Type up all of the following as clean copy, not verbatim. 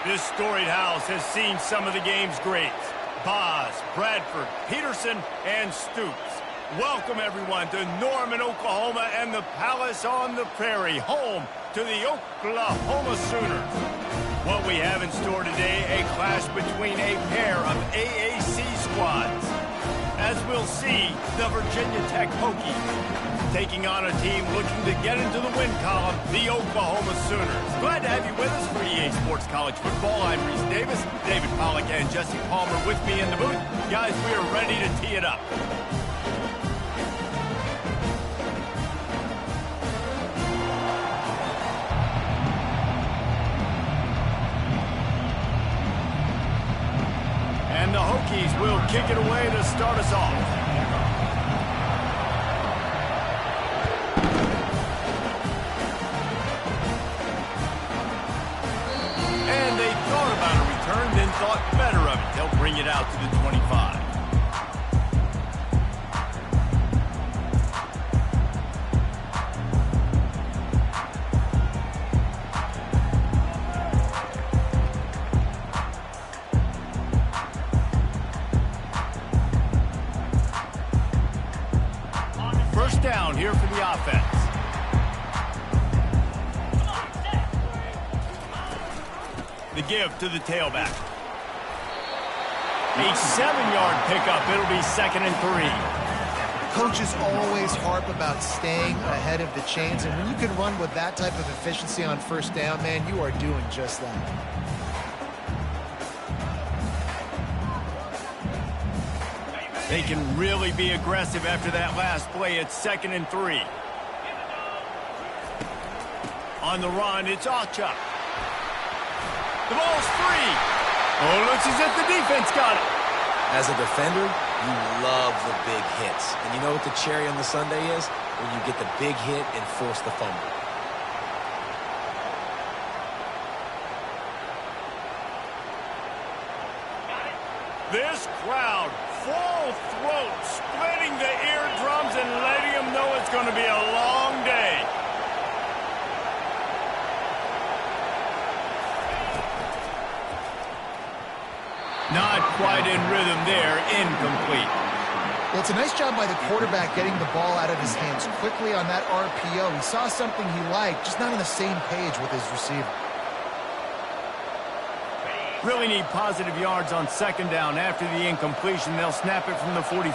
This storied house has seen some of the game's greats. Boz, Bradford, Peterson, and Stoops. Welcome, everyone, to Norman, Oklahoma, and the Palace on the Prairie, home to the Oklahoma Sooners. What we have in store today, a clash between a pair of AAC squads. As we'll see, the Virginia Tech Hokies taking on a team looking to get into the win column, the Oklahoma Sooners. Glad to have you with us for EA Sports College Football. I'm Reese Davis, David Pollack, and Jesse Palmer with me in the booth. Guys, we are ready to tee it up. And the Hokies will kick it away to start us off. And they thought about a return, then thought better of it. They'll bring it out to the 25. Down here for the offense. The give to the tailback. A 7-yard pickup. It'll be 2nd and 3. Coaches always harp about staying ahead of the chains, and when you can run with that type of efficiency on first down, man, you are doing just that. They can really be aggressive after that last play. It's 2nd and 3. On the run, it's Acha. The ball's free. Oh, looks as if the defense got it. As a defender, you love the big hits. And you know what the cherry on the sundae is? When you get the big hit and force the fumble. This crowd, full throat, splitting the eardrums and letting them know it's going to be a long day. Not quite in rhythm there, incomplete. Well, it's a nice job by the quarterback getting the ball out of his hands quickly on that RPO. He saw something he liked, just not on the same page with his receiver. Really need positive yards on 2nd down. After the incompletion, they'll snap it from the 44.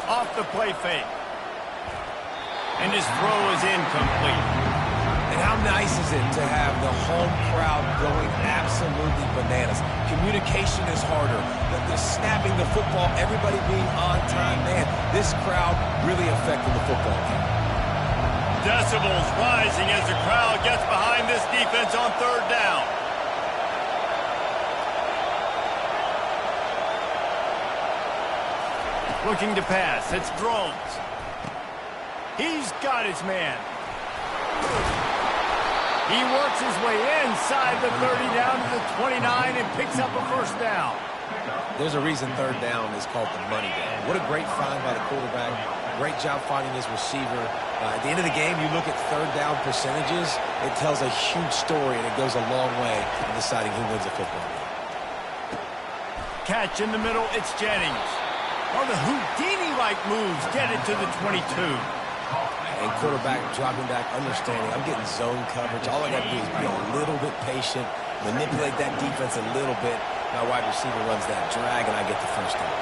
Off the play fake. And his throw is incomplete. And how nice is it to have the home crowd going absolutely bananas? Communication is harder. The snapping the football, everybody being on time. Man, this crowd really affected the football game. Decibels rising as the crowd gets behind this defense on 3rd down. Looking to pass. It's Drones. He's got his man. He works his way inside the 30 down to the 29 and picks up a 1st down. There's a reason 3rd down is called the money down. What a great find by the quarterback. Great job finding his receiver. At the end of the game, you look at 3rd down percentages. It tells a huge story, and it goes a long way in deciding who wins a football game. Catch in the middle, it's Jennings. Oh, the Houdini-like moves get it to the 22. And quarterback dropping back, understanding, I'm getting zone coverage. All I got to do is be a little bit patient, manipulate that defense a little bit. My wide receiver runs that drag, and I get the 1st down.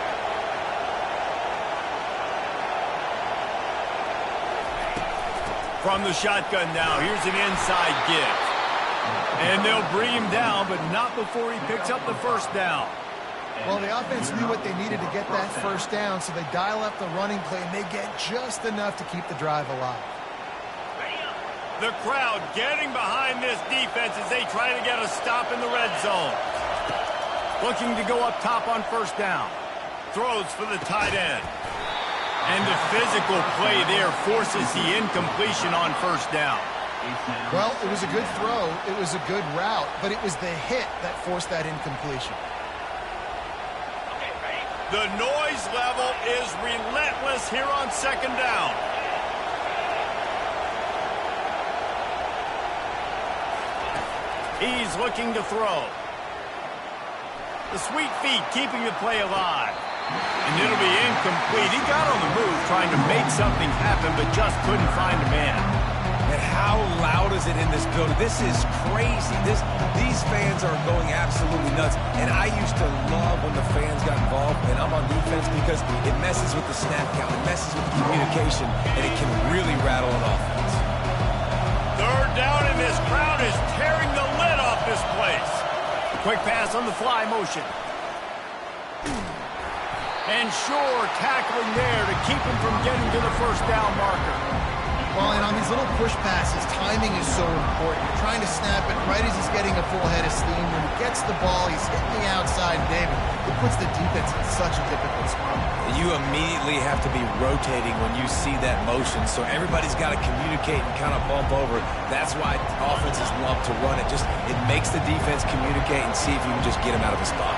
From the shotgun now, here's an inside give. And they'll bring him down, but not before he picks up the 1st down. Well, the offense knew what they needed to get that 1st down, so they dial up the running play, and they get just enough to keep the drive alive. The crowd getting behind this defense as they try to get a stop in the red zone. Looking to go up top on 1st down. Throws for the tight end. And the physical play there forces the incompletion on 1st down. Well, it was a good throw. It was a good route, but it was the hit that forced that incompletion. The noise level is relentless here on 2nd down. He's looking to throw. The sweet feet keeping the play alive. And it'll be incomplete. He got on the move trying to make something happen, but just couldn't find a man. And how loud is it in this building? This is crazy. These fans are going absolutely nuts. And I used to love when the fans got involved, and I'm on defense because it messes with the snap count. It messes with the communication, and it can really rattle an offense. Third down, and this crowd is tearing the lid off this place. Quick pass on the fly motion. And sure, tackling there to keep him from getting to the first down marker. Well, and on these little push passes, timing is so important. You're trying to snap it right as he's getting a full head of steam. When he gets the ball, he's hitting the outside, David. It puts the defense in such a difficult spot. You immediately have to be rotating when you see that motion, so everybody's got to communicate and kind of bump over. That's why offenses love to run it. It makes the defense communicate and see if you can just get him out of his spot.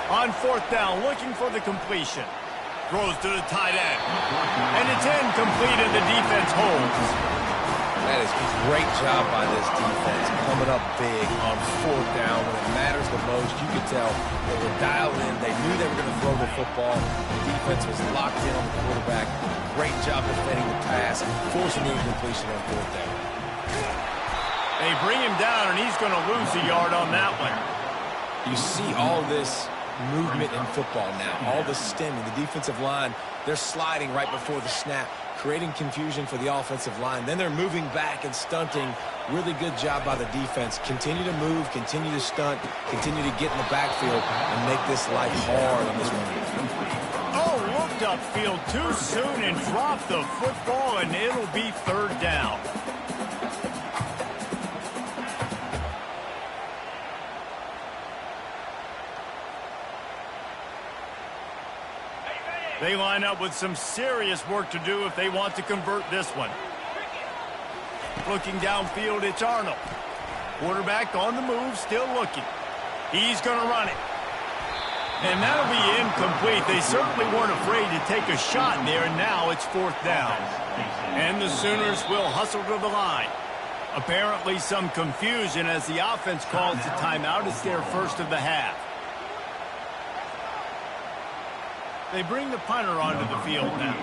On fourth down, looking for the completion. Throws to the tight end. And it's incomplete, and the defense holds. That is a great job by this defense, coming up big on fourth down when it matters the most. You could tell they were dialed in. They knew they were going to throw the football. The defense was locked in on the quarterback. Great job defending the pass, forcing the incompletion on fourth down. They bring him down, and he's going to lose a yard on that one. You see all this movement in football now, all the stemming. The defensive line, they're sliding right before the snap, creating confusion for the offensive line. Then they're moving back and stunting. Really good job by the defense. Continue to move, continue to stunt, continue to get in the backfield and make this life hard on this run. Oh, looked upfield too soon and dropped the football, and it'll be third down. They line up with some serious work to do if they want to convert this one. Looking downfield, it's Arnold. Quarterback on the move, still looking. He's going to run it. And that'll be incomplete. They certainly weren't afraid to take a shot there, and now it's fourth down. And the Sooners will hustle to the line. Apparently some confusion as the offense calls the timeout. It's their first of the half. They bring the punter onto the field now.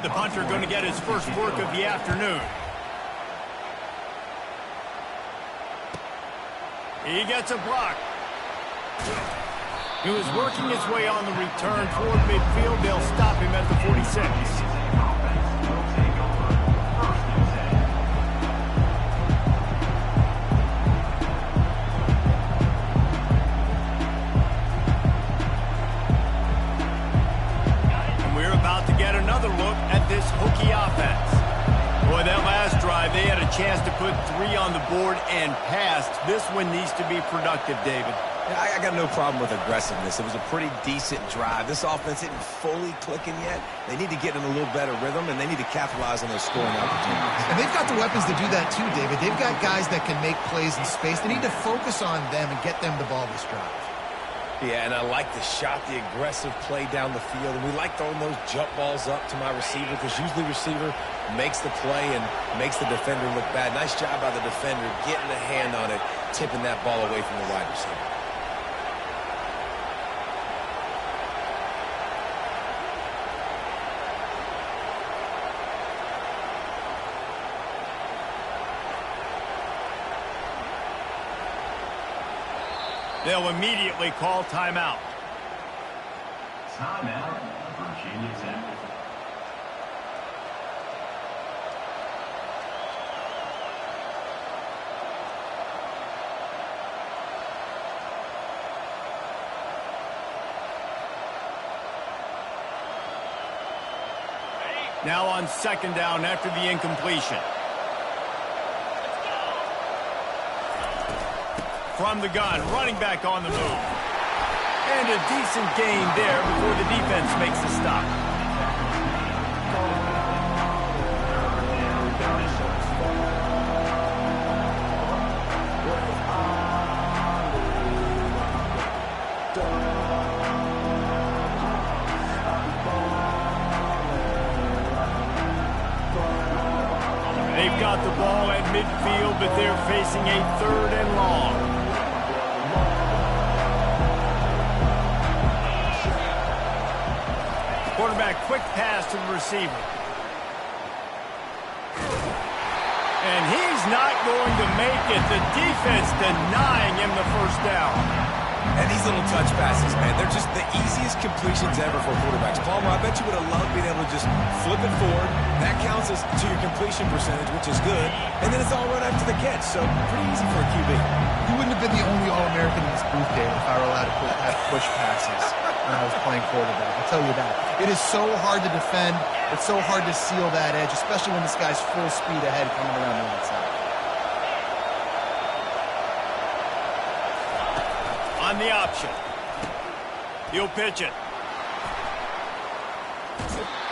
The punter going to get his first work of the afternoon. He gets a block. He was working his way on the return toward midfield. They'll stop him at the 46. Another look at this hooky offense. Boy, that last drive, they had a chance to put 3 on the board and passed. This one needs to be productive, David. I got no problem with aggressiveness. It was a pretty decent drive. This offense isn't fully clicking yet. They need to get in a little better rhythm, and they need to capitalize on those scoring opportunities. And they've got the weapons to do that too, David. They've got guys that can make plays in space. They need to focus on them and get them the ball this drive. Yeah, and I like the shot, the aggressive play down the field. And we like throwing those jump balls up to my receiver because usually the receiver makes the play and makes the defender look bad. Nice job by the defender getting a hand on it, tipping that ball away from the wide receiver. They'll immediately call timeout. Timeout, Virginia Tech. Now on second down after the incompletion. From the gun, running back on the move. And a decent gain there before the defense makes the stop. They've got the ball at midfield, but they're facing a 3rd and long. Quarterback, quick pass to the receiver. And he's not going to make it. The defense denying him the first down. And these little touch passes, man, they're just the easiest completions ever for quarterbacks. Palmer, I bet you would have loved being able to just flip it forward. That counts as to your completion percentage, which is good. And then it's all run after the catch, so pretty easy for a QB. He wouldn't have been the only All-American in this booth, Dave, if I were allowed to have push passes when I was playing quarterback. I'll tell you that. It is so hard to defend. It's so hard to seal that edge, especially when this guy's full speed ahead coming around the outside. On the option. He'll pitch it.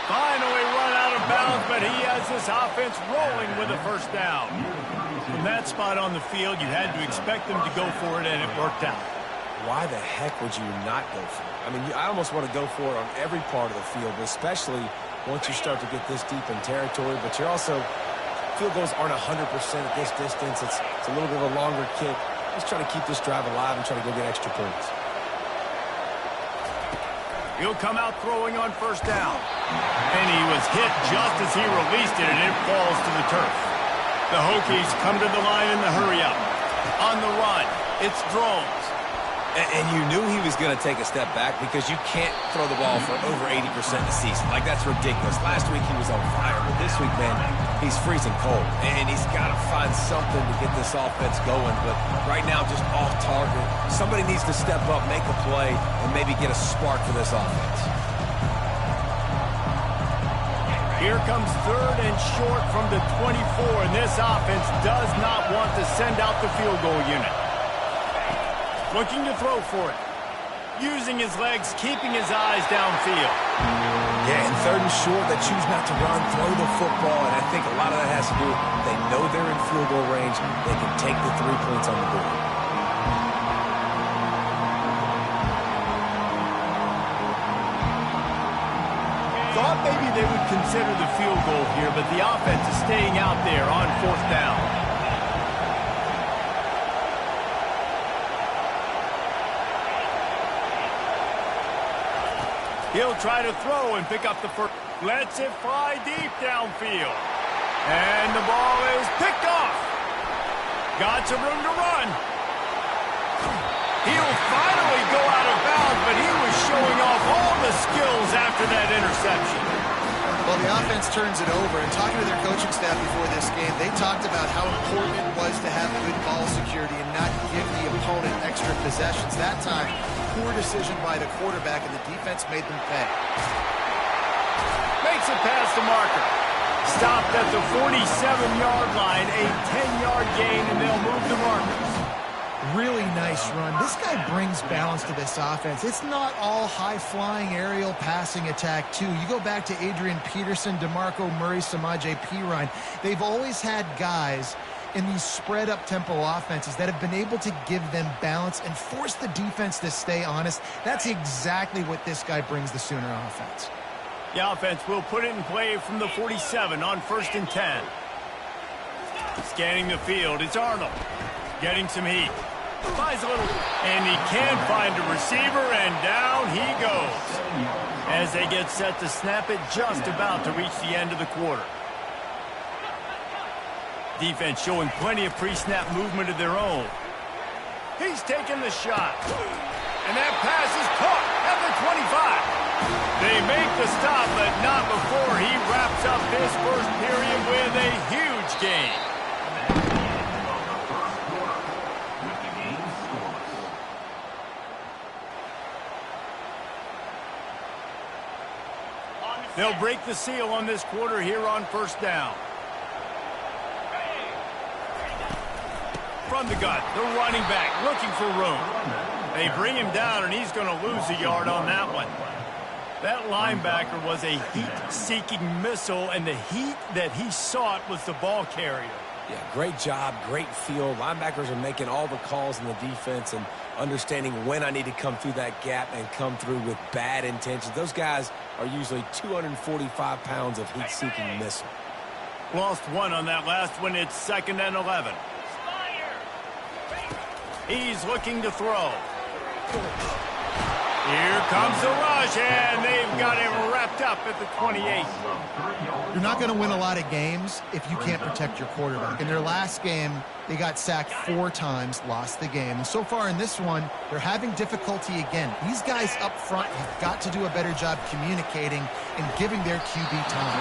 Finally run out of bounds, but he has this offense rolling with a first down. From that spot on the field, you had to expect them to go for it, and it worked out. Why the heck would you not go for it? I mean, I almost want to go for it on every part of the field, but especially once you start to get this deep in territory. But you're also, field goals aren't 100% at this distance. It's a little bit of a longer kick. Just trying to keep this drive alive and try to go get extra points. He'll come out throwing on first down. And he was hit just as he released it, and it falls to the turf. The Hokies come to the line in the hurry-up. On the run, it's Drones. And you knew he was going to take a step back because you can't throw the ball for over 80% of the season. Like, that's ridiculous. Last week he was on fire, but this week, man, he's freezing cold. And he's got to find something to get this offense going. But right now, just off target. Somebody needs to step up, make a play, and maybe get a spark for this offense. Here comes 3rd and short from the 24, and this offense does not want to send out the field goal unit. Looking to throw for it. Using his legs, keeping his eyes downfield. Yeah, and 3rd and short, they choose not to run, throw the football, and I think a lot of that has to do with they know they're in field goal range. They can take the 3 points on the board. Thought maybe they would consider the field goal here, but the offense is staying out there on 4th down. He'll try to throw and pick up the first. Lets it fly deep downfield. And the ball is picked off. Got some room to run. He'll finally go out of bounds, but he was showing off all the skills after that interception. Well, the offense turns it over, and talking to their coaching staff before this game, they talked about how important it was to have good ball security and not give the opponent extra possessions. That time, poor decision by the quarterback, and the defense made them pay. Makes it past the marker. Stopped at the 47-yard line, a 10-yard gain, and they'll move the markers. Really nice run. This guy brings balance to this offense. It's not all high-flying aerial passing attack, too. You go back to Adrian Peterson, DeMarco Murray, Samaje Perine. They've always had guys in these spread-up tempo offenses that have been able to give them balance and force the defense to stay honest. That's exactly what this guy brings the Sooner offense. The offense will put it in play from the 47 on 1st and 10. Scanning the field, it's Arnold. Getting some heat. Finds a little, and he can find a receiver, and down he goes. As they get set to snap it, just about to reach the end of the quarter. Defense showing plenty of pre-snap movement of their own. He's taking the shot. And that pass is caught at the 25. They make the stop, but not before he wraps up this first period with a huge gain. They'll break the seal on this quarter here on 1st down. From the gun, the running back looking for room. They bring him down, and he's going to lose a yard on that one. That linebacker was a heat-seeking missile, and the heat that he sought was the ball carrier. Yeah, great job, great feel. Linebackers are making all the calls in the defense and understanding when I need to come through that gap and come through with bad intentions. Those guys are usually 245 pounds of heat-seeking missile. Lost one on that last one. It's 2nd and 11. He's looking to throw. Here comes the rush, and they've got him wrapped up at the 28. You're not going to win a lot of games if you can't protect your quarterback. In their last game, they got sacked 4 times, lost the game. And so far in this one, they're having difficulty again. These guys up front have got to do a better job communicating and giving their QB time.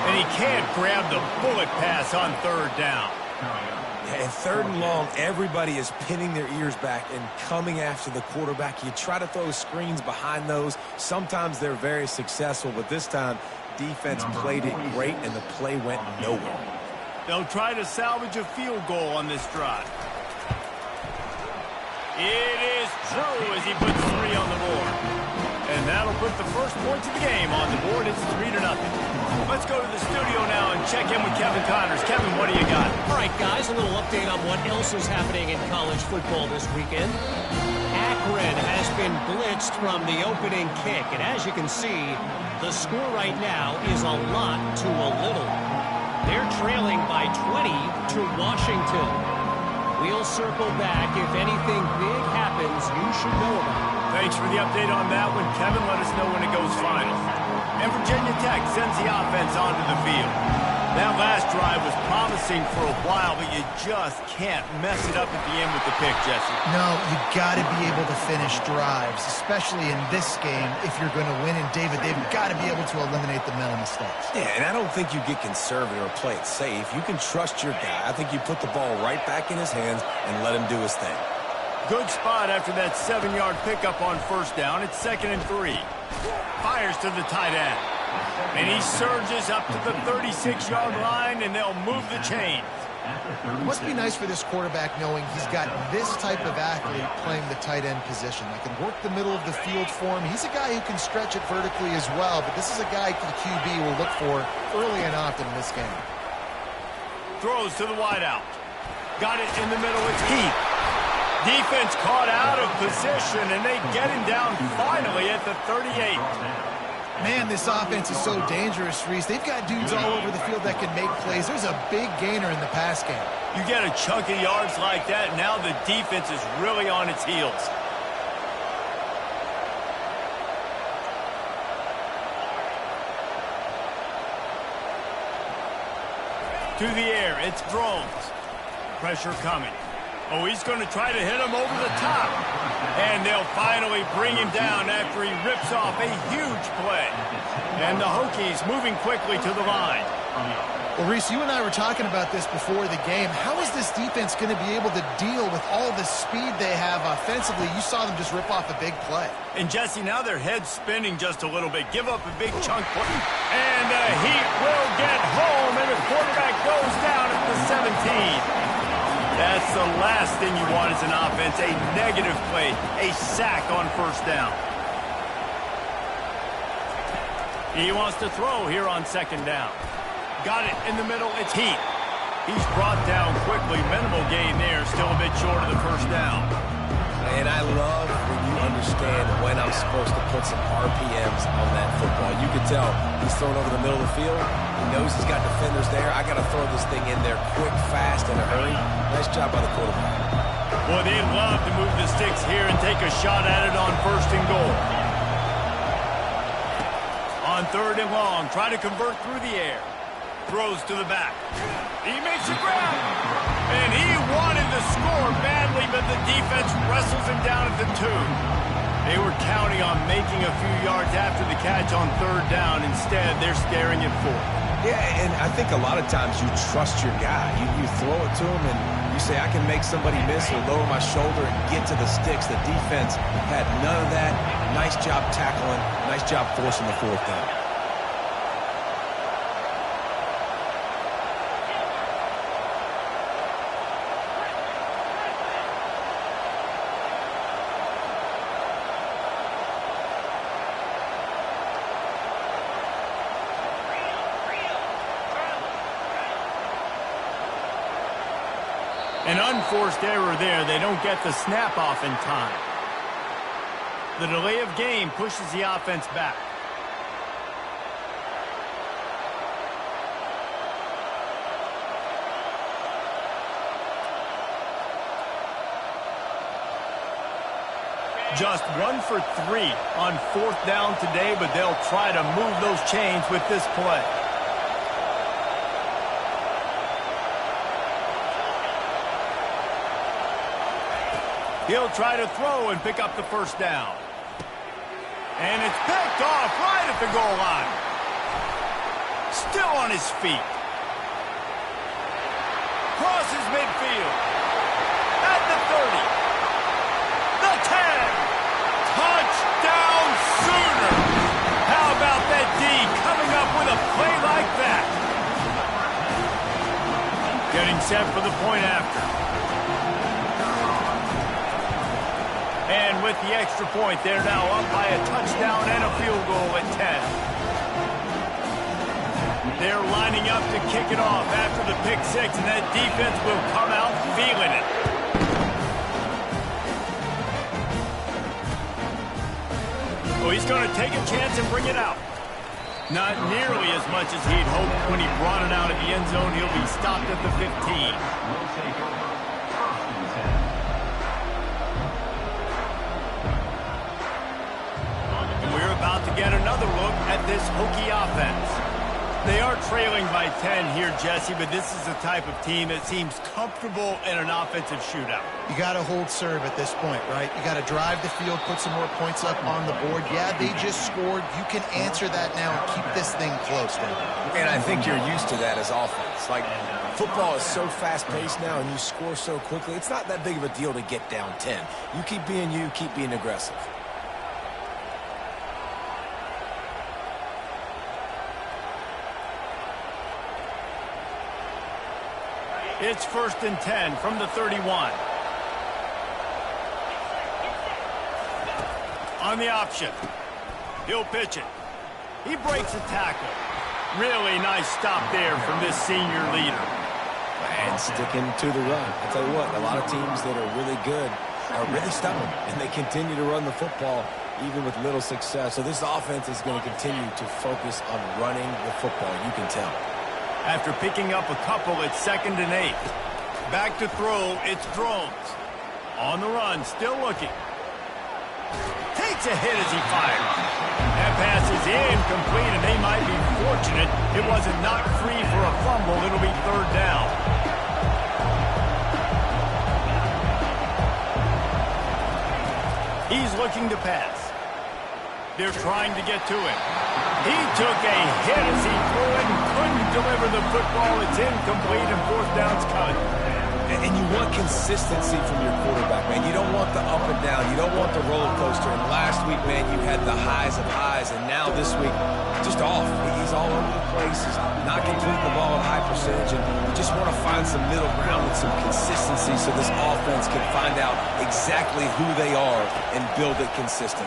And he can't grab the bullet pass on 3rd down. And 3rd and long, everybody is pinning their ears back and coming after the quarterback. You try to throw screens behind those. Sometimes they're very successful, but this time, defense played it great, and the play went nowhere. They'll try to salvage a field goal on this drive. It is true as he puts 3 on the board. And that'll put the first points of the game on the board. It's 3-0. Let's go to the studio now and check in with Kevin Connors. Kevin, what do you got? All right, guys, a little update on what else is happening in college football this weekend. Akron has been blitzed from the opening kick. And as you can see, the score right now is a lot to a little. They're trailing by 20 to Washington. We'll circle back. If anything big happens, you should know about it. Thanks for the update on that one, Kevin. Let us know when it goes final. And Virginia Tech sends the offense onto the field. That last drive was promising for a while, but you just can't mess it up at the end with the pick, Jesse. No, you got to be able to finish drives, especially in this game if you're going to win. And David, they've got to be able to eliminate the mental mistakes. Yeah, and I don't think you get conservative or play it safe. You can trust your guy. I think you put the ball right back in his hands and let him do his thing. Good spot after that 7-yard pickup on 1st down. It's 2nd and 3. Fires to the tight end. And he surges up to the 36-yard line, and they'll move the chains. It must be nice for this quarterback knowing he's got this type of athlete playing the tight end position. That can work the middle of the field for him. He's a guy who can stretch it vertically as well, but this is a guy the QB will look for early and often in this game. Throws to the wideout. Got it in the middle. It's Heath. Defense caught out of position, and they get him down finally at the 38. Man, this offense is so dangerous, Reese. They've got dudes all over the field that can make plays. There's a big gainer in the pass game. You get a chunk of yards like that, now the defense is really on its heels. To the air, it's Drones. Pressure coming. Oh, he's going to try to hit him over the top. And they'll finally bring him down after he rips off a huge play. And the Hokies moving quickly to the line. Well, Reese, you and I were talking about this before the game. How is this defense going to be able to deal with all the speed they have offensively? You saw them just rip off a big play. And, Jesse, now their head's spinning just a little bit. Give up a big chunk play. And he will get home, and the quarterback goes down at the 17. That's the last thing you want as an offense, a negative play, a sack on 1st down. He wants to throw here on 2nd down. Got it in the middle, it's Heath. He's brought down quickly, minimal gain there, still a bit short of the 1st down. And I love when you understand when I'm supposed to put some RPMs on that football. You can tell he's throwing over the middle of the field. He knows he's got defenders there. I got to throw this thing in there quick, fast, in a hurry. Nice job by the quarterback. Boy, they'd love to move the sticks here and take a shot at it on 1st and goal. On 3rd and long, try to convert through the air. Throws to the back. He makes a grab. And he wanted to score badly, but the defense wrestles him down at the 2. They were counting on making a few yards after the catch on 3rd down. Instead, they're staring at 4. Yeah, and I think a lot of times you trust your guy. You throw it to him, and you say, I can make somebody miss or lower my shoulder and get to the sticks. The defense had none of that. Nice job tackling. Nice job forcing the 4th down. An unforced error there. They don't get the snap off in time. The delay of game pushes the offense back. Just 1 for 3 on 4th down today, but they'll try to move those chains with this play. He'll try to throw and pick up the first down. And it's picked off right at the goal line. Still on his feet. Crosses midfield. At the 30. The 10. Touchdown Sooners. How about that D coming up with a play like that? Getting set for the point after. And with the extra point, they're now up by a touchdown and a field goal at 10. They're lining up to kick it off after the pick six, and that defense will come out feeling it. Oh, he's going to take a chance and bring it out. Not nearly as much as he'd hoped when he brought it out of the end zone. He'll be stopped at the 15. About to get another look at this Hokie offense. They are trailing by 10 here, Jesse, but this is the type of team that seems comfortable in an offensive shootout. You got to hold serve at this point, right? You got to drive the field, put some more points up on the board. Yeah, they just scored. You can answer that now and keep this thing close, then. And I think you're used to that as offense. Like, football is so fast-paced now and you score so quickly, it's not that big of a deal to get down 10. You keep being aggressive. It's 1st and 10 from the 31. On the option. He'll pitch it. He breaks a tackle. Really nice stop there from this senior leader. And sticking to the run. I tell you what, a lot of teams that are really good are really stubborn, and they continue to run the football even with little success. So this offense is going to continue to focus on running the football. You can tell. After picking up a couple, it's 2nd and 8. Back to throw, it's Drones. On the run, still looking. Takes a hit as he fires. That pass is incomplete, and they might be fortunate it wasn't knocked free for a fumble. It'll be 3rd down. He's looking to pass. They're trying to get to him. He took a hit as he threw it and couldn't deliver the football. It's incomplete and 4th down's coming. And you want consistency from your quarterback, man. You don't want the up and down. You don't want the roller coaster. And last week, man, you had the highs of highs. And now this week, just off. He's all over the place. He's not completing the ball at high percentage. And you just want to find some middle ground and some consistency so this offense can find out exactly who they are and build it consistently.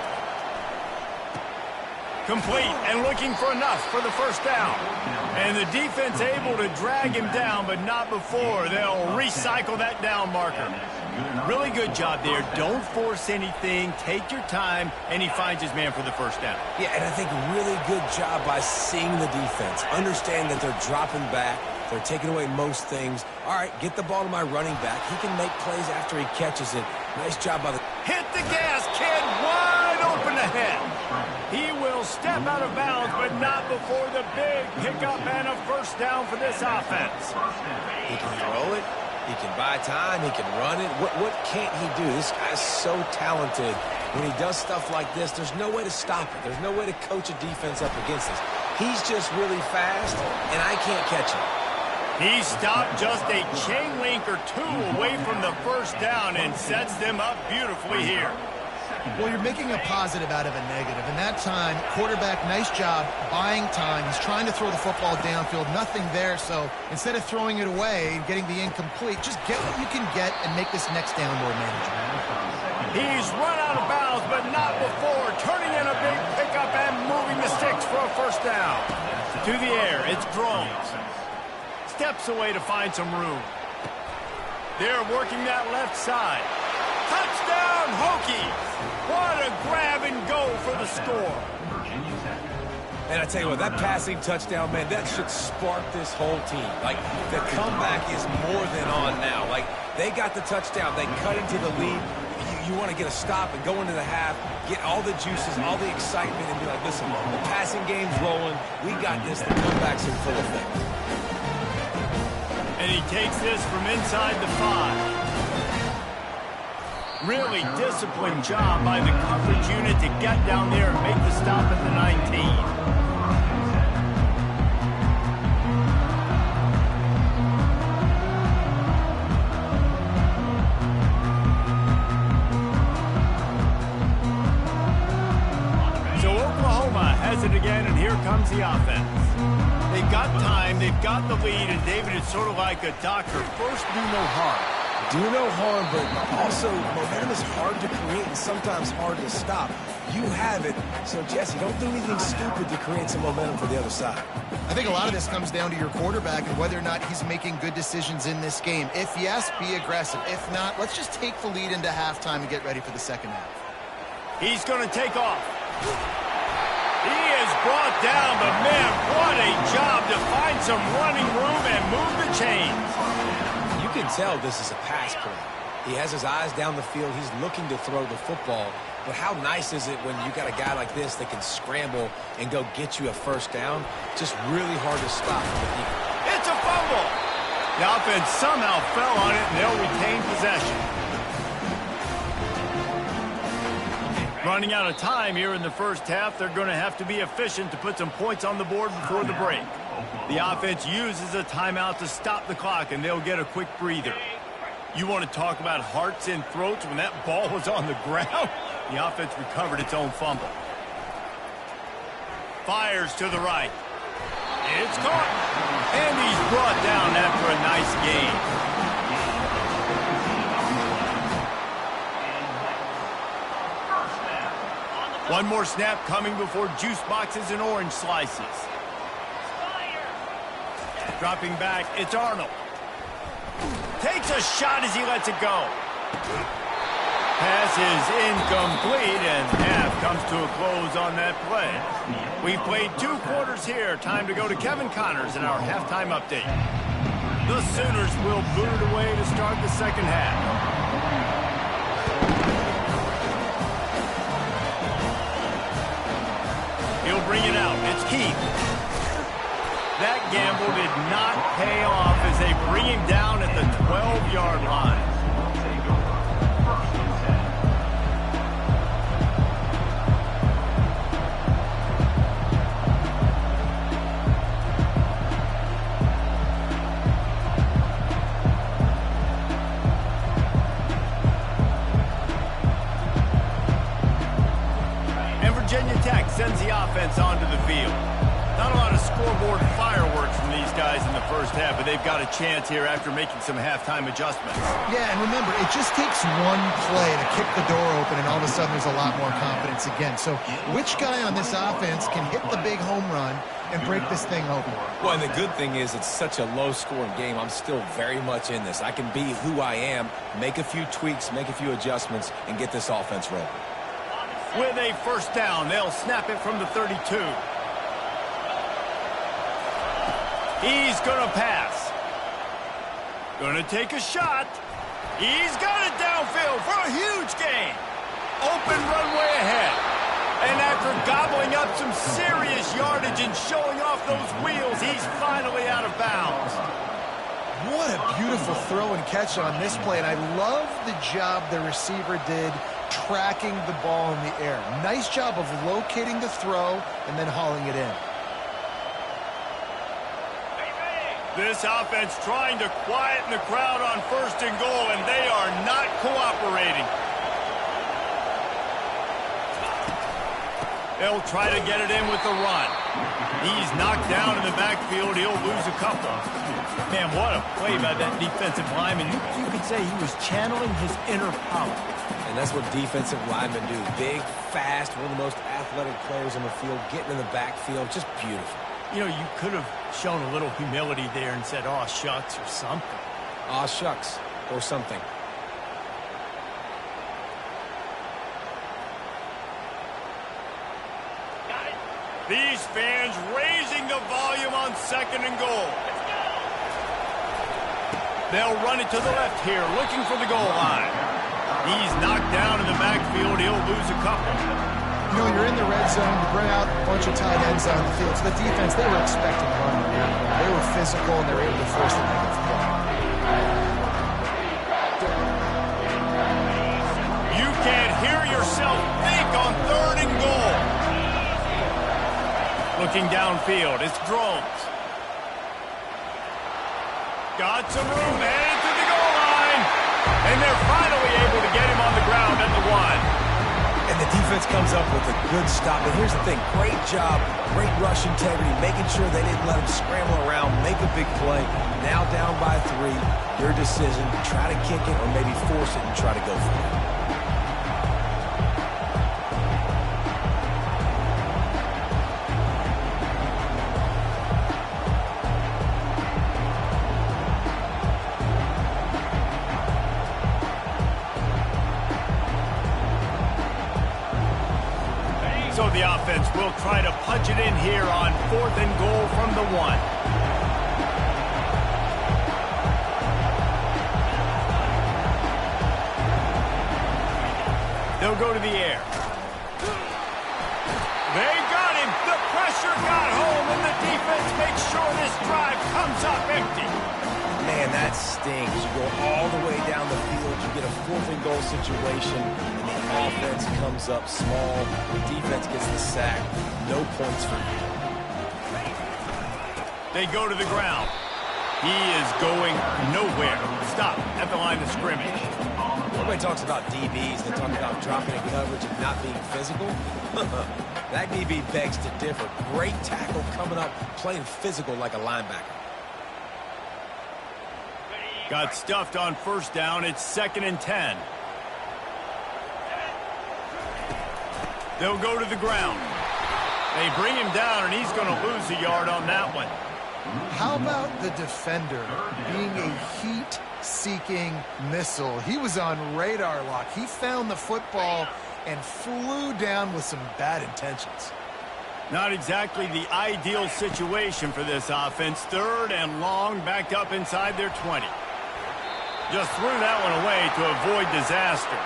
Complete and looking for enough for the 1st down. And the defense able to drag him down, but not before. They'll recycle that down marker. Really good job there. Don't force anything. Take your time, and he finds his man for the 1st down. Yeah, and I think really good job by seeing the defense. Understand that they're dropping back. They're taking away most things. All right, get the ball to my running back. He can make plays after he catches it. Nice job by the... Hit the gas, kid. Wide open ahead. He will step out of bounds, but not before the big pickup and a 1st down for this offense. He can throw it. He can buy time. He can run it. What can't he do? This guy's so talented. When he does stuff like this, there's no way to stop it. There's no way to coach a defense up against this. He's just really fast, and I can't catch him. He stopped just a chain link or two away from the 1st down and sets them up beautifully here. Well, you're making a positive out of a negative. And that time, quarterback, nice job buying time. He's trying to throw the football downfield. Nothing there. So instead of throwing it away and getting the incomplete, just get what you can get and make this next down more manageable. He's run out of bounds, but not before. Turning in a big pickup and moving the sticks for a 1st down. To the air, it's Drones. Steps away to find some room. They're working that left side. Touchdown, Hokies! What a grab and go for the score. And I tell you what, that passing touchdown, man, that should spark this whole team. Like, the comeback is more than on now. Like, they got the touchdown. They cut into the lead. you want to get a stop and go into the half, get all the juices, all the excitement, and be like, listen, the passing game's rolling. We got this. The comeback's in full effect. And he takes this from inside the 5. Really disciplined job by the coverage unit to get down there and make the stop at the 19. Has it again, and here comes the offense. They've got time, they've got the lead, and David, it's sort of like a doctor. First, do no harm. Do no harm, but also momentum is hard to create and sometimes hard to stop. You have it, so Jesse, don't do anything stupid to create some momentum for the other side. I think a lot of this comes down to your quarterback and whether or not he's making good decisions in this game. If yes, be aggressive. If not, let's just take the lead into halftime and get ready for the second half. He's going to take off. He is brought down, but man, what a job to find some running room and move the chains. You can tell this is a pass play. He has his eyes down the field. He's looking to throw the football. But how nice is it when you got a guy like this that can scramble and go get you a first down? Just really hard to stop from the defense. It's a fumble. The offense somehow fell on it, and they'll retain possession. Running out of time here in the first half, they're going to have to be efficient to put some points on the board before the break. The offense uses a timeout to stop the clock, and they'll get a quick breather. You want to talk about hearts and throats when that ball was on the ground? The offense recovered its own fumble. Fires to the right. It's caught. And he's brought down after a nice gain. One more snap coming before juice boxes and orange slices. Dropping back, it's Arnold. Takes a shot as he lets it go. Pass is incomplete, and half comes to a close on that play. We've played 2 quarters here. Time to go to Kevin Connors in our halftime update. The Sooners will boot it away to start the second half. He'll bring it out. It's Keith. That gamble did not pay off as they bring him down at the 12-yard line. Virginia Tech sends the offense onto the field. Not a lot of scoreboard fireworks from these guys in the first half, but they've got a chance here after making some halftime adjustments. Yeah, and remember, it just takes one play to kick the door open, and all of a sudden there's a lot more confidence again. So which guy on this offense can hit the big home run and break this thing open? Well, and the good thing is it's such a low-scoring game. I'm still very much in this. I can be who I am, make a few tweaks, make a few adjustments, and get this offense rolling. With a first down, they'll snap it from the 32. He's going to pass. Going to take a shot. He's got it downfield for a huge gain. Open runway ahead. And after gobbling up some serious yardage and showing off those wheels, he's finally out of bounds. What a beautiful throw and catch on this play, and I love the job the receiver did tracking the ball in the air. Nice job of locating the throw and then hauling it in. This offense trying to quieten the crowd on first and goal, and they are not cooperating. They'll try to get it in with the run. He's knocked down in the backfield. He'll lose a couple. Man, what a play by that defensive lineman. You could say he was channeling his inner power. And that's what defensive linemen do. Big, fast, one of the most athletic players on the field, getting in the backfield. Just beautiful. You know, you could have shown a little humility there and said, "Aw, shucks," or something. Aw, shucks, or something. These fans raising the volume on second and goal. They'll run it to the left here, looking for the goal line. He's knocked down in the backfield. He'll lose a couple. You know, you're in the red zone, you bring out a bunch of tight ends on the field. So the defense, they were expecting run on that play. They were physical, and they were able to force the negative play. You can't hear yourself think on 3rd and goal. Looking downfield, it's Drones. Got some room, headed to the goal line. And they're finally able to get him on the ground at the 1. And the defense comes up with a good stop. And here's the thing, great job, great rush integrity, making sure they didn't let him scramble around, make a big play. Now down by 3, your decision, try to kick it or maybe force it and try to go for it. So the offense will try to punch it in here on 4th and goal from the 1. They'll go to the air. They got him. The pressure got home, and the defense makes sure this drive comes up empty. Man, that stings. You go all the way down the field, you get a 4th and goal situation, and the offense comes up small. The defense gets the sack. No points for you. They go to the ground. He is going nowhere. Stop at the line of scrimmage. Everybody talks about DBs. They talk about dropping in coverage and not being physical. That DB begs to differ. Great tackle coming up, playing physical like a linebacker. Got stuffed on 1st down. It's 2nd and 10. They'll go to the ground. They bring him down, and he's going to lose a yard on that one. How about the defender being a heat-seeking missile? He was on radar lock. He found the football and flew down with some bad intentions. Not exactly the ideal situation for this offense. 3rd and long, backed up inside their 20. Just threw that one away to avoid disaster.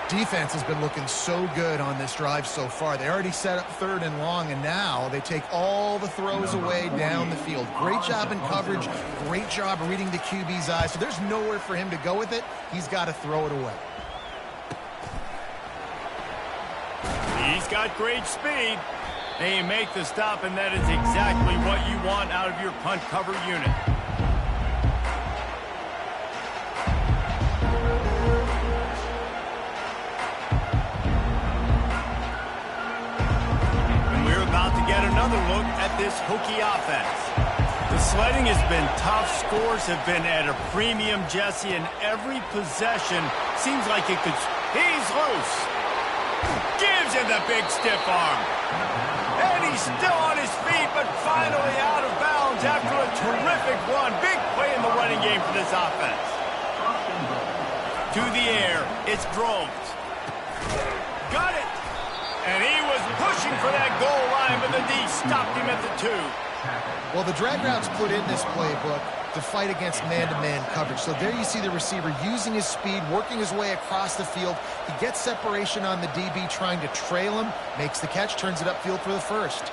Defense has been looking so good on this drive so far. They already set up 3rd and long, and now they take all the throws away down the field. Great job in coverage. Great job reading the QB's eyes. So there's nowhere for him to go with it. He's got to throw it away. He's got great speed. They make the stop, and that is exactly what you want out of your punt cover unit. Get another look at this Hokie offense. The sledding has been tough. Scores have been at a premium, Jesse, and every possession seems like it could... He's loose. Gives him the big stiff arm. And he's still on his feet, but finally out of bounds after a terrific run. Big play in the running game for this offense. To the air, it's Drones. Got it. And he was pushing for that goal line, but the D stopped him at the 2. Well, the drag routes put in this playbook to fight against man-to-man coverage. So there you see the receiver using his speed, working his way across the field. He gets separation on the DB, trying to trail him, makes the catch, turns it upfield for the 1st.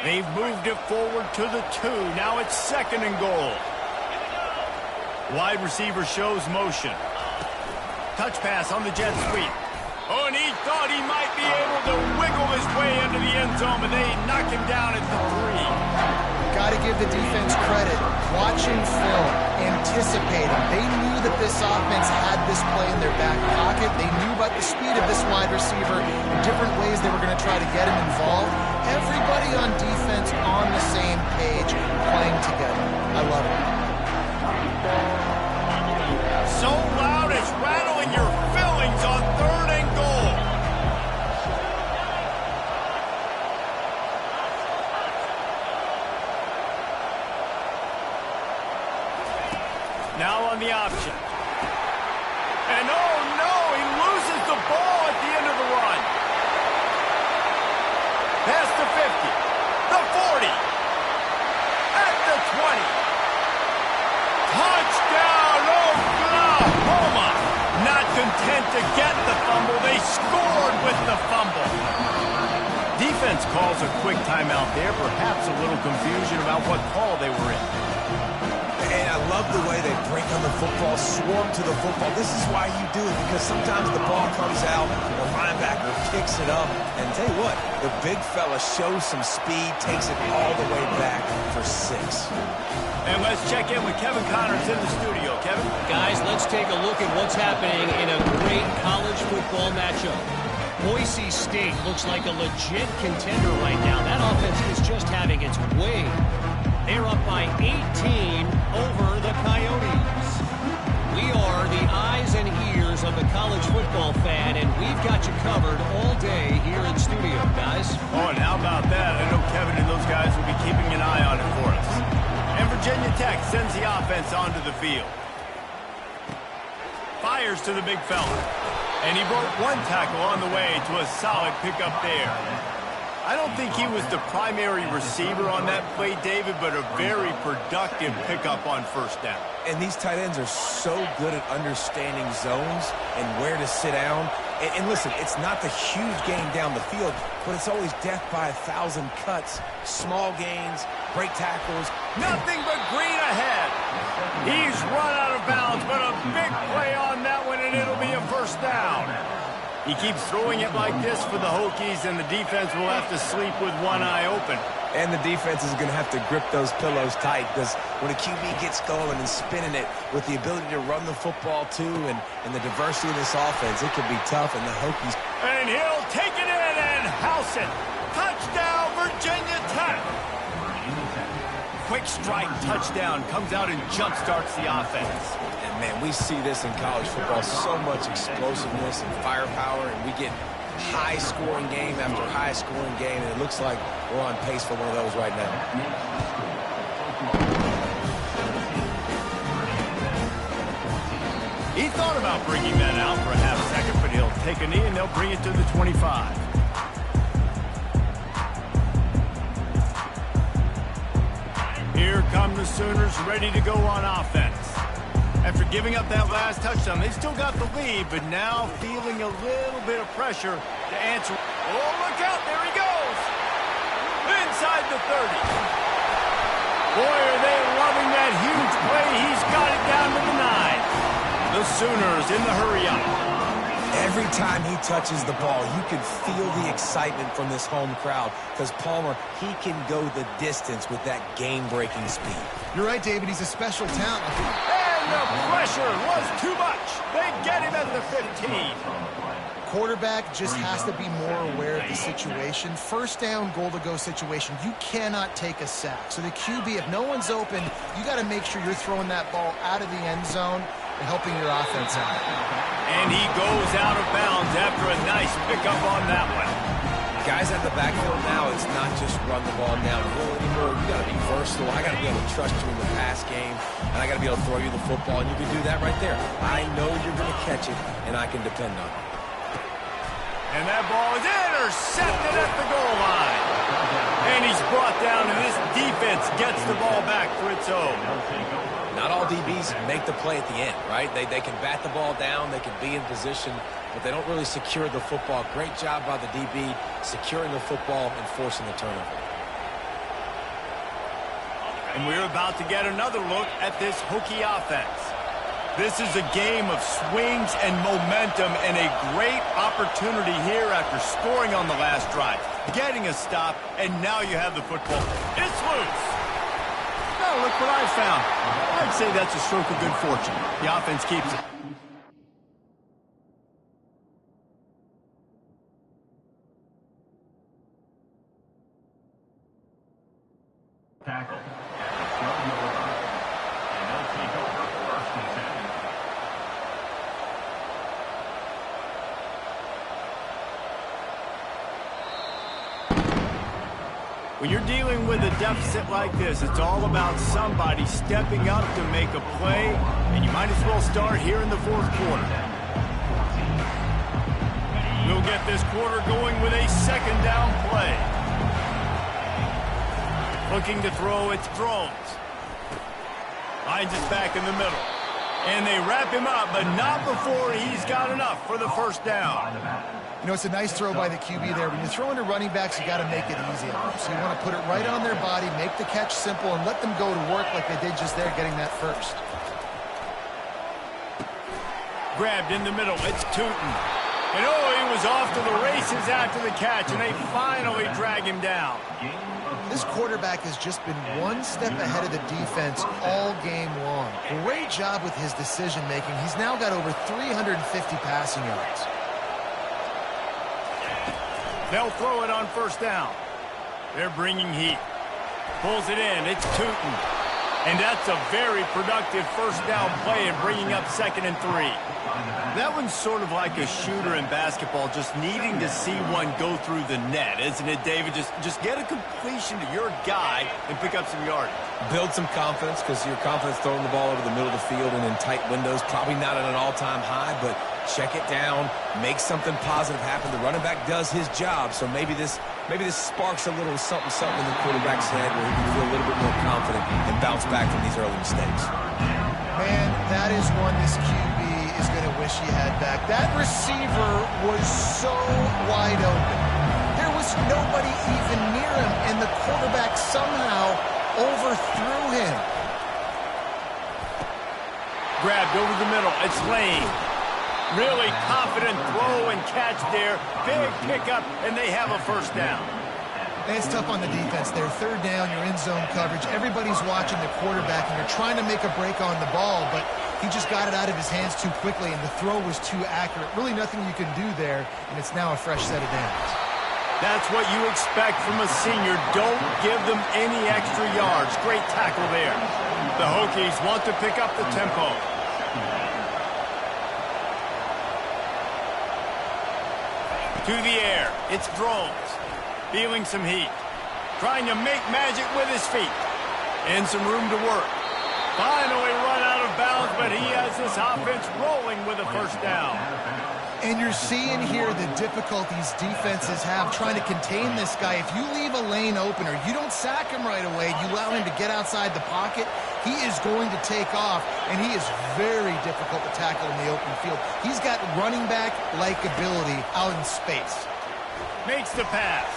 They've moved it forward to the 2. Now it's 2nd and goal. Wide receiver shows motion. Touch pass on the jet sweep. Oh, and he thought he might be able to wiggle his way into the end zone, but they knock him down at the 3. Got to give the defense credit. Watching film, anticipating. They knew that this offense had this play in their back pocket. They knew about the speed of this wide receiver and different ways they were going to try to get him involved. Everybody on defense on the same page, playing together. I love it. So loud it's rattling your fillings on 3rd and goal. Now on the option. And oh no, he loses the ball at the end of the run. Past the 50, the 40, at the 20. Touchdown, Oklahoma! Not content to get the fumble, they scored with the fumble. Defense calls a quick timeout there, perhaps a little confusion about what call they were in. And I love the way they break on the football, swarm to the football. This is why you do it, because sometimes the ball comes out, the linebacker kicks it up, and tell you what, the big fella shows some speed, takes it all the way back for 6. And let's check in with Kevin Connors in the studio. Kevin? Guys, let's take a look at what's happening in a great college football matchup. Boise State looks like a legit contender right now. That offense is just having its way. They're up by 18 over the Coyotes. We are the eyes and ears of the college football fan, and we've got you covered all day here in studio, guys. Oh, and how about that? I know Kevin and those guys will be keeping an eye on it for us. And Virginia Tech sends the offense onto the field. Fires to the big fella. And he broke one tackle on the way to a solid pickup there. I don't think he was the primary receiver on that play, David, but a very productive pickup on first down. And these tight ends are so good at understanding zones and where to sit down. And listen, it's not the huge gain down the field, but it's always death by 1,000 cuts, small gains, break tackles. Nothing but green ahead. He's run out of bounds, but a big play on that one, and it'll be a first down. He keeps throwing it like this for the Hokies, and the defense will have to sleep with one eye open. And the defense is going to have to grip those pillows tight, because when a QB gets going and spinning it with the ability to run the football too and the diversity of this offense, it can be tough, and the Hokies... And he'll take it in and house it. Touchdown, Virginia Tech. Quick strike touchdown comes out and jump-starts the offense. And, man, we see this in college football, so much explosiveness and firepower, and we get high-scoring game after high-scoring game, and it looks like we're on pace for one of those right now. He thought about bringing that out for a half second, but he'll take a knee and they'll bring it to the 25. Here come the Sooners ready to go on offense. After giving up that last touchdown, they still got the lead, but now feeling a little bit of pressure to answer. Oh, look out, there he goes. Inside the 30. Boy, are they loving that huge play. He's got it down to the 9. The Sooners in the hurry-up. Every time he touches the ball, you can feel the excitement from this home crowd, because Palmer, he can go the distance with that game-breaking speed. You're right, David. He's a special talent. And the pressure was too much. They get him at the 15. Quarterback just has to be more aware of the situation. First down, goal-to-go situation. You cannot take a sack. So the QB, if no one's open, you got to make sure you're throwing that ball out of the end zone and helping your offense out. And he goes out of bounds after a nice pickup on that one. Guys at the backfield now, it's not just run the ball downhill anymore. You got to be versatile. I got to be able to trust you in the pass game, and I got to be able to throw you the football, and you can do that right there. I know you're going to catch it, and I can depend on it. And that ball is intercepted at the goal line. And he's brought down, and this defense gets the ball back for its own. Not all DBs make the play at the end, right? They can bat the ball down, they can be in position, but they don't really secure the football. Great job by the DB securing the football and forcing the turnover. And we're about to get another look at this Hokie offense. This is a game of swings and momentum, and a great opportunity here after scoring on the last drive, getting a stop, and now you have the football. It's loose. Now look what I found. I'd say that's a stroke of good fortune. The offense keeps it. Tackle. And they'll take over first and 10. When you're dealing with a deficit like this, it's all about somebody stepping up to make a play, and you might as well start here in the fourth quarter. will get this quarter going with a second down play. Looking to throw, it's Drones. Finds it back in the middle. And they wrap him up, but not before he's got enough for the first down. You know, it's a nice throw by the QB there. When you're throwing to running backs, you got to make it easy on them. So you want to put it right on their body, make the catch simple, and let them go to work like they did just there, getting that first. Grabbed in the middle, it's Tootin. And oh, he was off to the races after the catch, and they finally drag him down. This quarterback has just been one step ahead of the defense all game long. Great job with his decision-making. He's now got over 350 passing yards. They'll throw it on first down. They're bringing heat. Pulls it in. It's Tootin. And that's a very productive first down play and bringing up 2nd and 3. That one's sort of like a shooter in basketball, just needing to see one go through the net, isn't it, David? Just get a completion to your guy and pick up some yardage. Build some confidence, because your confidence throwing the ball over the middle of the field and in tight windows, probably not at an all-time high, but check it down, make something positive happen. The running back does his job, so maybe this sparks a little something in the quarterback's head where he can feel a little bit more confident and bounce back from these early mistakes. Man, that is one this QB is going to wish he had back. That receiver was so wide open. There was nobody even near him, and the quarterback somehow overthrew him. Grabbed over the middle. It's Lane. Really confident throw and catch there. Big pickup, and they have a first down. And it's tough on the defense there. Third down, you're in zone coverage. Everybody's watching the quarterback, and you're trying to make a break on the ball, but he just got it out of his hands too quickly, and the throw was too accurate. Really nothing you can do there, and it's now a fresh set of downs. That's what you expect from a senior. Don't give them any extra yards. Great tackle there. The Hokies want to pick up the tempo. To the air. It's Drones. Feeling some heat. Trying to make magic with his feet. And some room to work. Finally run out of bounds, but he has this offense rolling with a first down. And you're seeing here the difficulties defenses have trying to contain this guy. If you leave a lane open or you don't sack him right away, you allow him to get outside the pocket, he is going to take off, and he is very difficult to tackle in the open field. He's got running back-like ability out in space. Makes the pass.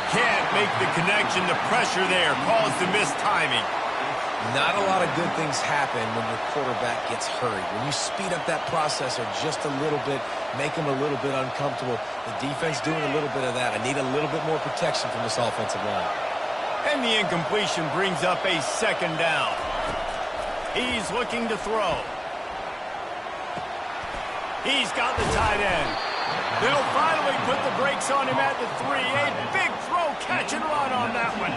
Can't make the connection. The pressure there caused the missed timing. Not a lot of good things happen when your quarterback gets hurried. When you speed up that processor just a little bit, make him a little bit uncomfortable. The defense doing a little bit of that. I need a little bit more protection from this offensive line. And the incompletion brings up a second down. He's looking to throw. He's got the tight end. They'll finally put the brakes on him at the 3. A big throw, catch and run on that one.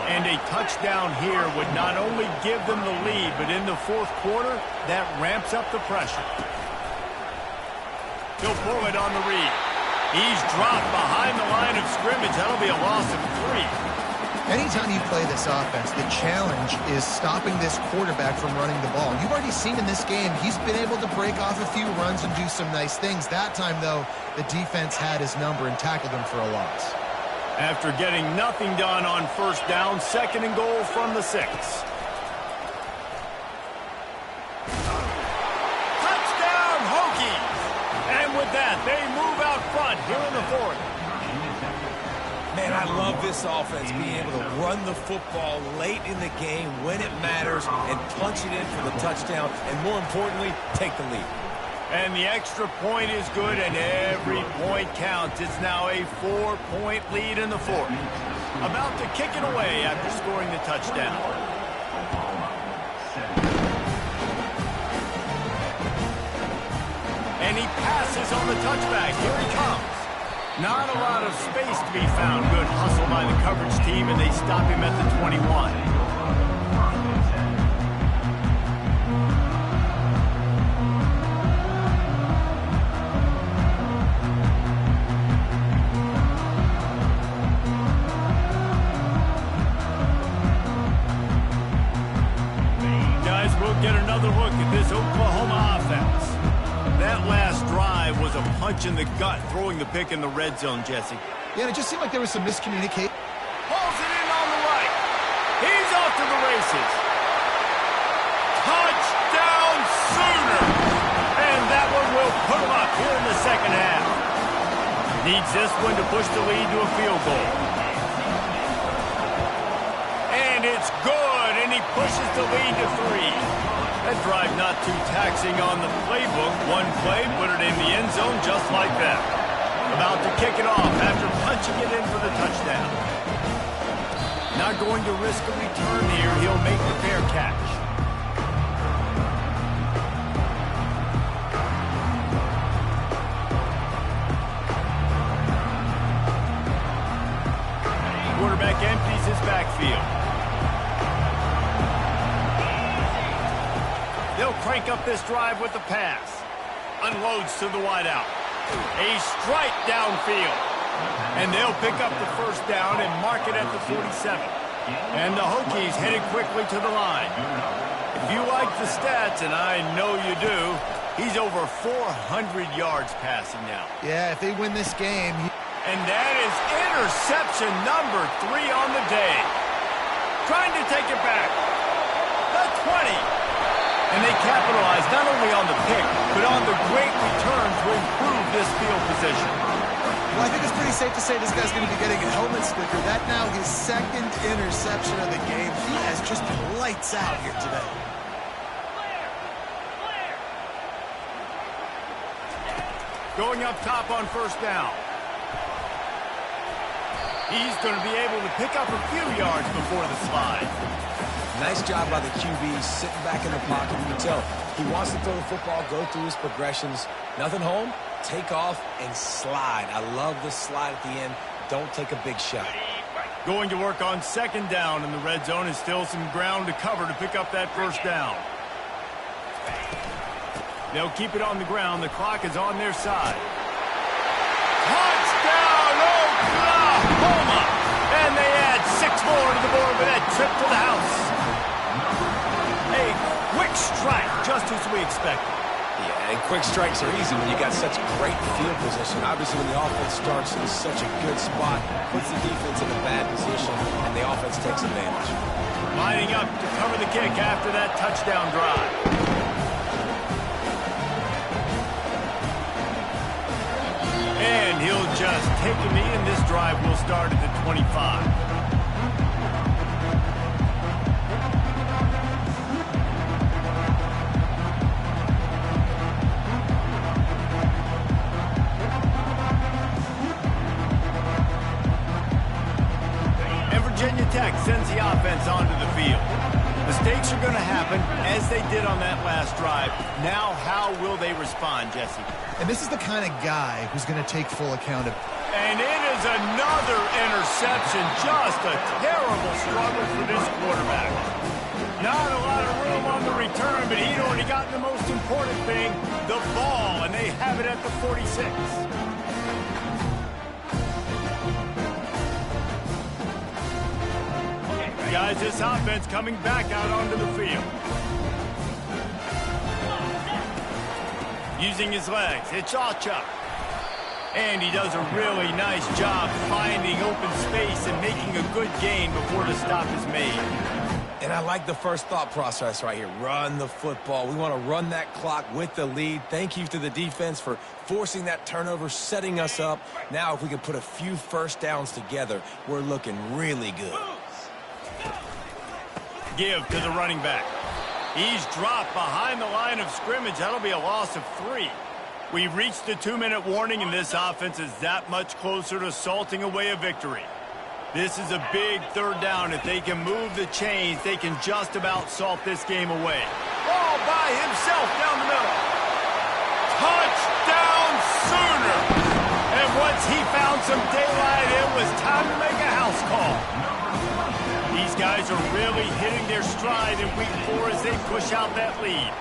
And a touchdown here would not only give them the lead, but in the fourth quarter, that ramps up the pressure. He'll pull it on the read. He's dropped behind the line of scrimmage. That'll be a loss of 3. Anytime you play this offense, the challenge is stopping this quarterback from running the ball. You've already seen in this game, he's been able to break off a few runs and do some nice things. That time, though, the defense had his number and tackled him for a loss. After getting nothing done on first down, 2nd and goal from the 6. Touchdown, Hokies! And with that, they move out front here in the 4th. Man, I love this offense, being able to run the football late in the game when it matters and punch it in for the touchdown, and more importantly, take the lead. And the extra point is good, and every point counts. It's now a 4-point lead in the 4th. About to kick it away after scoring the touchdown. And he passes on the touchback. Here he comes. Not a lot of space to be found. Good hustle by the coverage team, and they stop him at the 21. Guys, we'll get another look at this Oklahoma offense. That last drive was a punch in the gut, throwing the pick in the red zone, Jesse. Yeah, it just seemed like there was some miscommunication. Pulls it in on the right. He's off to the races. Touchdown Sooner! And that one will put him up here in the second half. Needs this one to push the lead to a field goal. And it's good, and he pushes the lead to 3. That drive not too taxing on the playbook. One play, put it in the end zone just like that. About to kick it off after punching it in for the touchdown. Not going to risk a return here. He'll make the fair catch. Quarterback empties his backfield. They'll crank up this drive with the pass. Unloads to the wideout. A strike downfield. And they'll pick up the first down and mark it at the 47. And the Hokies headed quickly to the line. If you like the stats, and I know you do, he's over 400 yards passing now. Yeah, if they win this game... And that is interception number 3 on the day. Trying to take it back. The 20. And they capitalize not only on the pick, but on the great return to improve this field position. Well, I think it's pretty safe to say this guy's going to be getting a helmet sticker. That now his second interception of the game. He has just been lights out here today. Going up top on first down. He's going to be able to pick up a few yards before the slide. Nice job by the QB, sitting back in the pocket. You can tell he wants to throw the football, go through his progressions. Nothing home, take off, and slide. I love the slide at the end. Don't take a big shot. Going to work on second down in the red zone, and still some ground to cover to pick up that first down. They'll keep it on the ground. The clock is on their side. Touchdown, Oklahoma! And they add 6 more to the board with that trip to the house. A quick strike, just as we expected. Yeah, and quick strikes are easy when you got such great field position. Obviously, when the offense starts in such a good spot, puts the defense in a bad position, and the offense takes advantage. Lining up to cover the kick after that touchdown drive. And he'll just take a knee, and this drive will start at the 25. Virginia Tech sends the offense onto the field. Mistakes are going to happen, as they did on that last drive. Now, how will they respond, Jesse? And this is the kind of guy who's going to take full accountability. And it is another interception. Just a terrible struggle for this quarterback. Not a lot of room on the return, but he'd already gotten the most important thing, the ball, and they have it at the 46. Guys, this offense coming back out onto the field. Using his legs, it's Acha. And he does a really nice job finding open space and making a good gain before the stop is made. And I like the first thought process right here. Run the football. We want to run that clock with the lead. Thank you to the defense for forcing that turnover, setting us up. Now, if we can put a few first downs together, we're looking really good. Give to the running back. He's dropped behind the line of scrimmage. That'll be a loss of 3. We've reached the 2-minute warning, and this offense is that much closer to salting away a victory. This is a big third down. If they can move the chains, they can just about salt this game away. All by himself down the middle. Touchdown Sooner! And once he found some daylight, it was time to make a house call. These guys are really hitting their stride in week 4 as they push out that lead.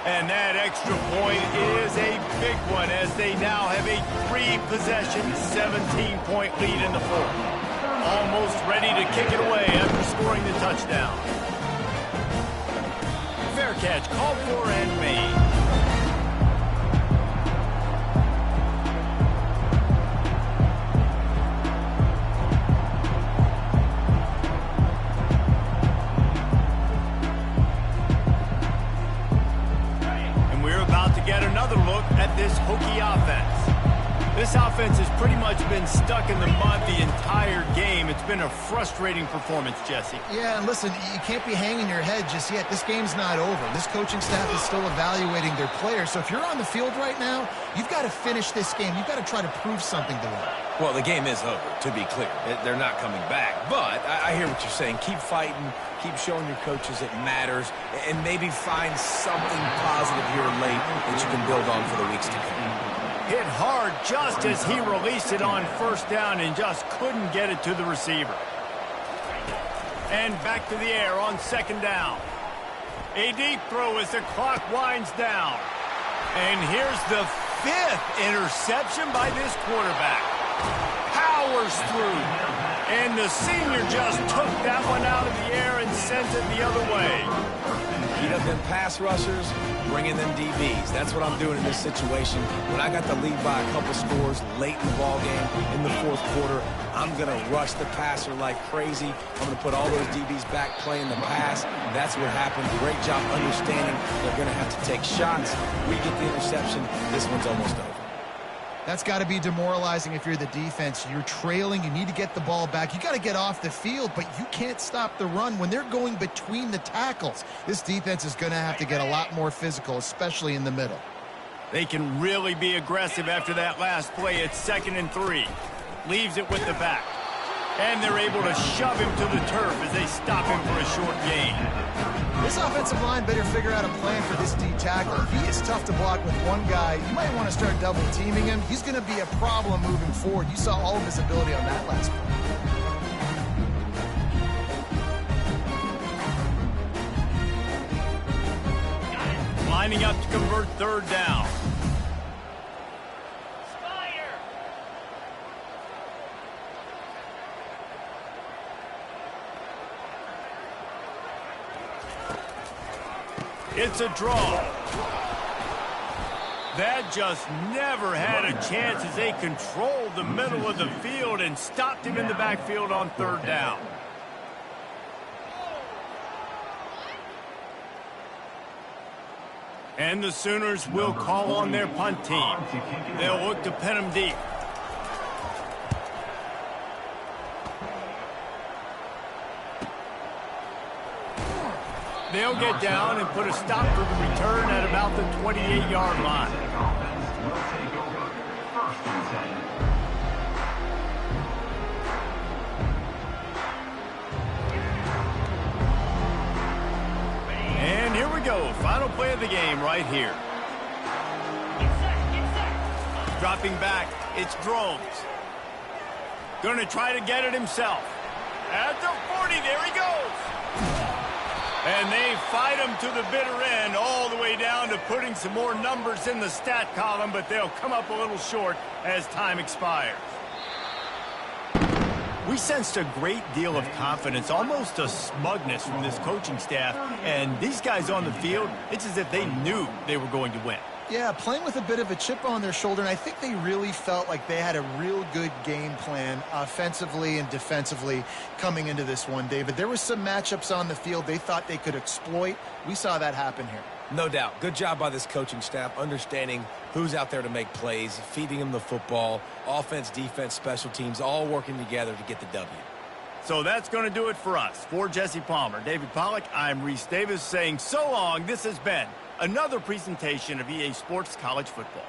And that extra point is a big one as they now have a 3-possession, 17-point lead in the 4th. Almost ready to kick it away after scoring the touchdown. Fair catch called for and made. hokey offense. This offense has pretty much been stuck in the mud the entire game. It's been a frustrating performance, Jesse. Yeah, and listen, you can't be hanging your head just yet. This game's not over. This coaching staff is still evaluating their players. So if you're on the field right now, you've got to finish this game. You've got to try to prove something to them. Well, the game is over, to be clear. They're not coming back. But I hear what you're saying. Keep fighting. Keep showing your coaches it matters. And maybe find something positive here late that you can build on for the weeks to come. Hit hard just as he released it on first down and just couldn't get it to the receiver. And back to the air on second down. A deep throw as the clock winds down. And here's the 5th interception by this quarterback. Powers through. And the senior just took that one out of the air and sends it the other way. Beat up them pass rushers, bring in them DBs. That's what I'm doing in this situation. When I got the lead by a couple scores late in the ballgame, in the 4th quarter, I'm going to rush the passer like crazy. I'm going to put all those DBs back playing the pass. That's what happened. Great job understanding they're going to have to take shots. We get the interception. This one's almost over. That's got to be demoralizing if you're the defense. You're trailing. You need to get the ball back. You got to get off the field, but you can't stop the run when they're going between the tackles. This defense is going to have to get a lot more physical, especially in the middle. They can really be aggressive after that last play. It's 2nd and 3. Leaves it with the back. And they're able to shove him to the turf as they stop him for a short gain. This offensive line better figure out a plan for this D tackle. He is tough to block with one guy. You might want to start double teaming him. He's going to be a problem moving forward. You saw all of his ability on that last play. Lining up to convert 3rd down. It's a draw. That just never had a chance as they controlled the middle of the field and stopped him in the backfield on 3rd down. And the Sooners will call on their punt team. They'll look to pin him deep. They'll get down and put a stop to the return at about the 28-yard line. And here we go. Final play of the game right here. Dropping back, it's Drones. Going to try to get it himself. At the 40, there he goes. And they fight him to the bitter end, all the way down to putting some more numbers in the stat column, but they'll come up a little short as time expires. We sensed a great deal of confidence, almost a smugness from this coaching staff. And these guys on the field, it's as if they knew they were going to win. Yeah, playing with a bit of a chip on their shoulder, and I think they really felt like they had a real good game plan offensively and defensively coming into this one, David. There were some matchups on the field they thought they could exploit. We saw that happen here. No doubt. Good job by this coaching staff, understanding who's out there to make plays, feeding them the football, offense, defense, special teams, all working together to get the W. So that's going to do it for us. For Jesse Palmer, David Pollack, I'm Reese Davis saying so long. This has been another presentation of EA Sports College Football.